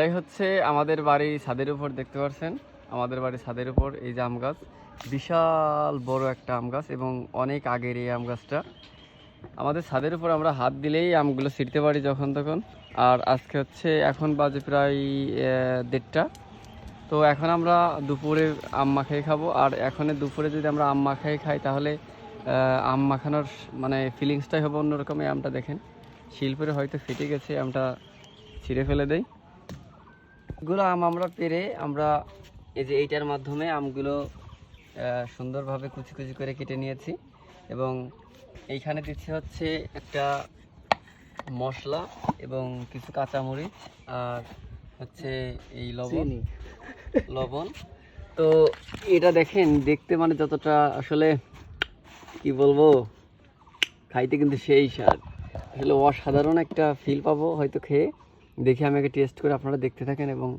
এটাই হচ্ছে আমাদের বাড়ি ছাদের উপর, দেখতে পাচ্ছেন আমাদের বাড়ি ছাদের উপর এই যে আম গাছ, বিশাল বড় একটা আম গাছ এবং অনেক আগের এই আম গাছটা। আমাদের ছাদের উপর আমরা হাত দিলেই আমগুলো ছিঁড়তে পারি যখন তখন। আর আজকে হচ্ছে এখন বাজে প্রায় 1:30। তো এখন আমরা দুপুরে আম মাখাই খাবো। আর এখন দুপুরে যদি আমরা আম মাখাই খাই তাহলে আম মাখানোর মানে ফিলিংসটাই হবে অন্যরকম। এই আমটা দেখেন শিল্পরে হয়তো ফেটে গেছে, আমটা ছিঁড়ে ফেলে দেয়। এগুলো আম আমরা পেরে আমরা এই যে এইটার মাধ্যমে আমগুলো সুন্দরভাবে কুচি কুচি করে কেটে নিয়েছি এবং এইখানে দিচ্ছে হচ্ছে একটা মশলা এবং কিছু কাঁচামরিচ আর হচ্ছে এই লবণ। তো এটা দেখেন দেখতে মানে যতটা আসলে কি বলবো, খাইতে কিন্তু সেই স্বাদ, আসলে অসাধারণ একটা ফিল পাবো হয়তো খেয়ে। দেখে আমি আগে টেস্ট করে আপনারা দেখতে থাকেন এবং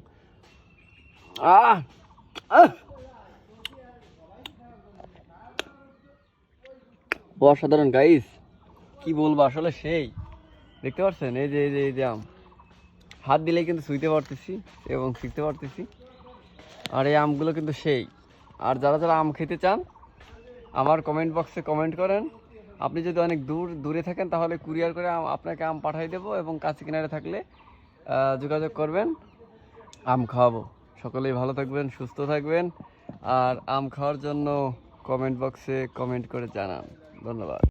অসাধারণ গাইস, কি বলবো আসলে সেই। দেখতে পাচ্ছেন এই যে এই যে আম, হাত দিলেই কিন্তু ছুঁইতে পারতেছি এবং শিখতে পারতেছি। আর এই আমগুলো কিন্তু সেই। আর যারা যারা আম খেতে চান আমার কমেন্ট বক্সে কমেন্ট করেন। আপনি যদি অনেক দূরে থাকেন তাহলে কুরিয়ার করে আপনাকে আম পাঠিয়ে দেবো এবং কাছে কিনারে থাকলে যোগাযোগ করবেন, আম খাওয়াবো। সকলেই ভালো থাকবেন, সুস্থ থাকবেন। আর আম খাওয়ার জন্য কমেন্ট বক্সে কমেন্ট করে জানান। ধন্যবাদ।